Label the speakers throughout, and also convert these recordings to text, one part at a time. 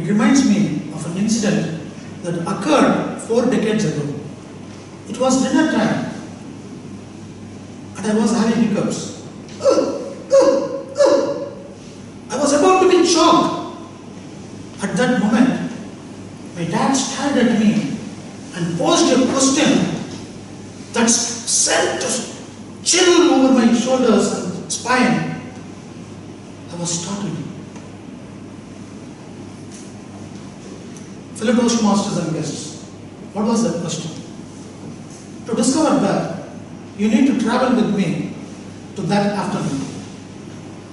Speaker 1: It reminds me of an incident that occurred 4 decades ago. It was dinner time and I was having hiccups. I was about to be choked. At that moment, my dad stared at me and posed a question that sent a chill over my shoulders and spine. I was startled. Fellow Toastmasters and guests, what was that question? To discover that, you need to travel with me to that afternoon.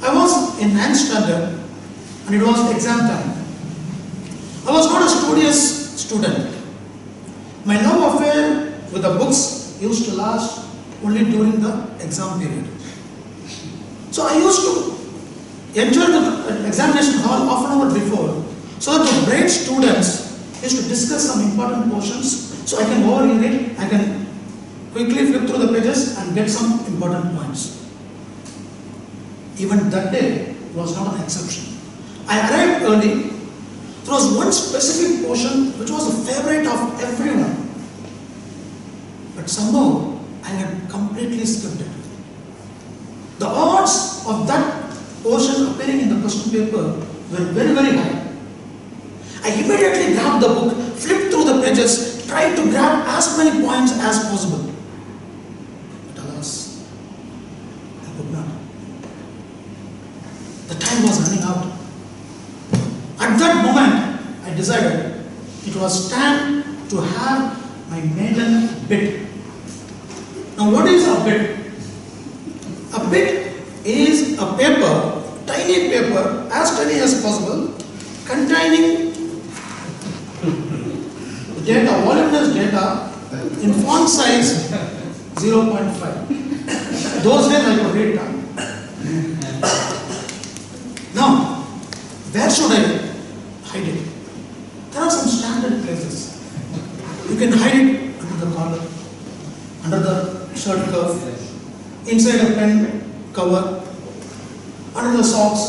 Speaker 1: I was in 9th standard and it was exam time. I was not a studious student. My love affair with the books used to last only during the exam period. So I used to enter the examination hall half an hour before so that the bright students used to discuss some important portions so I can overhear it, I can quickly flip through the pages and get some important points. Even that day was not an exception. I arrived early. There was one specific portion which was a favorite of everyone. But somehow I had completely skipped it. The odds of that portion appearing in the question paper were very, very high. I immediately grabbed the book, flipped through the pages, tried to grab as many points as possible. But alas, I could not. The time was running out. At that moment, I decided it was time to have my maiden bit. Now what is a bit? A bit is a paper, tiny paper, as tiny as possible, containing data, voluminous data in font size 0.5. Those days I could read that. Now, where should I hide it? There are some standard places. You can hide it under the collar, under the shirt cuff, inside a pen cover, under the socks,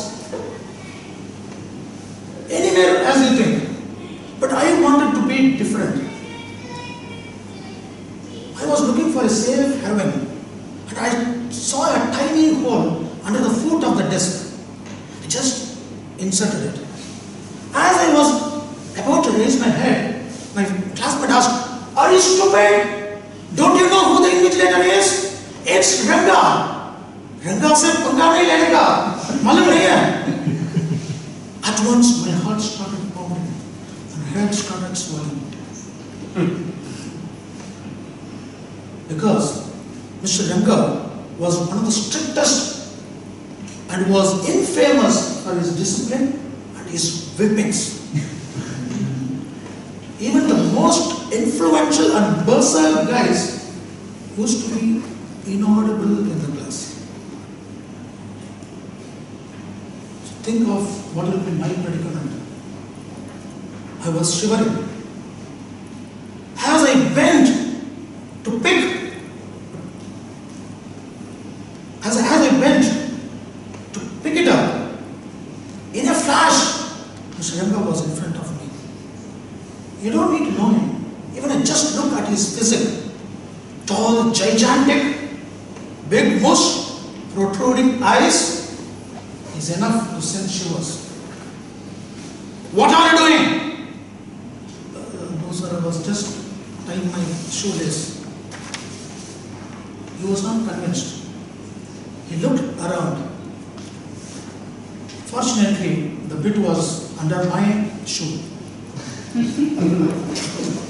Speaker 1: anywhere as you think. But I wanted to be different. I was looking for a safe haven and I saw a tiny hole under the foot of the desk. I just inserted it. As I was about to raise my head, my classmate asked, "Are you stupid? Don't you know who the invigilator is? It's Ranga." Ranga said, "Panga nahi lega, malum nahi hai." At once my heart started pounding and head started swelling. Because Mr. Ranga was one of the strictest and was infamous for his discipline and his whippings. Even the most influential and berserk guys used to be inaudible in the class. So think of what will be my predicament. I was shivering. As I bent to pick, as I bent to pick it up, in a flash, Mr. Ranga was in front of me. You don't need to know him. Even just look at his physique. Tall, gigantic, big mush, protruding eyes is enough to send shivers. "What are you doing?" "No sir, I was just tying my shoelace." He was not convinced. He looked around. Fortunately, the bit was under my shoe.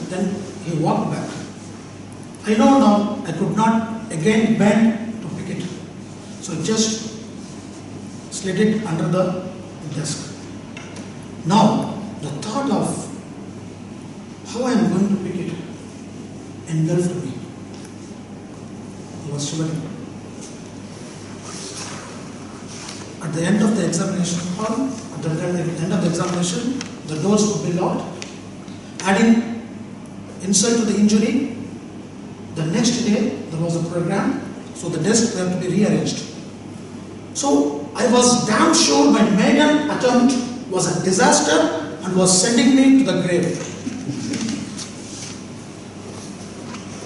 Speaker 1: Then he walked back. I know now I could not again bend to pick it. So I just slid it under the desk. Now, the thought of how I am going to pick it engulfed me. I was shivering. At the end of the examination hall, at the end of the examination, the doors would be locked. Adding insult to the injury, the next day there was a program, so the desk had to be rearranged. So I was damn sure my maiden attempt was a disaster and was sending me to the grave.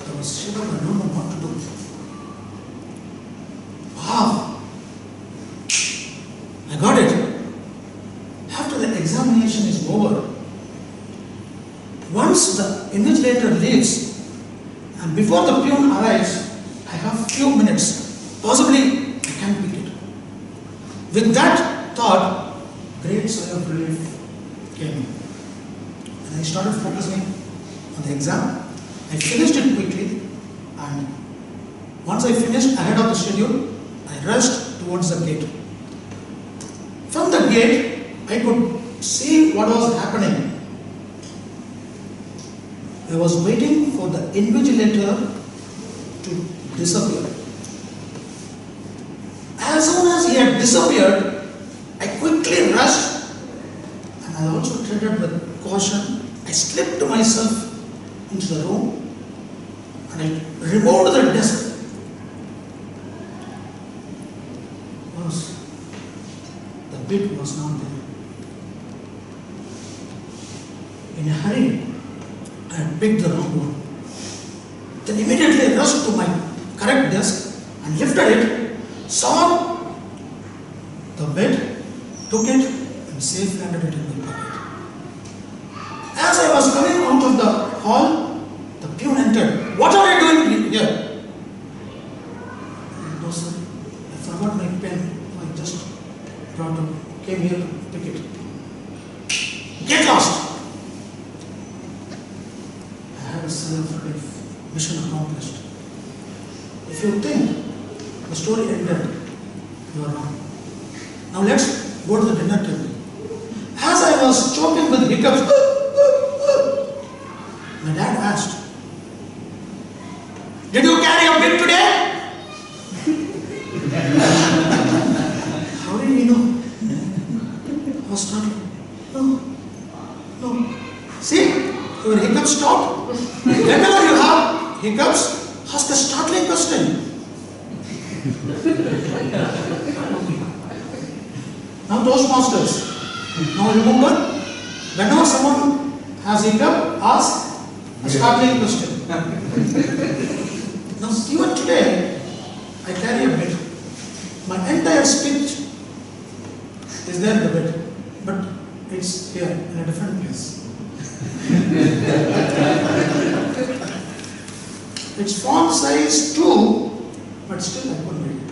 Speaker 1: I was shivered, I don't know what to do. Wow! I got it. After the examination is over, once the invigilator leaves and before the peon arrives, I have few minutes. Possibly I can pick it. With that thought, great sigh of relief came. And I started focusing on the exam. I finished it quickly, and once I finished ahead of the schedule, I rushed towards the gate. From the gate, I could see what was happening. I was waiting for the invigilator to disappear. As soon as he had disappeared, I quickly rushed, and I also treaded with caution. I slipped myself into the room and I removed the desk. The bit was not there. In a hurry, I had picked the wrong one. Then immediately I rushed to my correct desk and lifted it, saw the bed, took it and safely handed it in my pocket. As I was coming out of the hall, the peon entered. "What are you doing here?" "No, sir, I forgot my pen. I just brought it, came here to pick it." "Get lost!" I had a sigh of relief. Mission accomplished. If you think the story ended, you are wrong. Now let's go to the dinner table. As I was choking with hiccups, my dad asked, "Did you carry a bit today?" How did he know? I was startled. No. See, your hiccups stopped. Whenever you have hiccups, ask a startling question. Now Toastmasters. Now remember, whenever someone has hiccup, ask a startling question. Now even today, I carry a bit. My entire speech is there in the bed, but it's here in a different place. It's font size 2, but still I couldn't read it.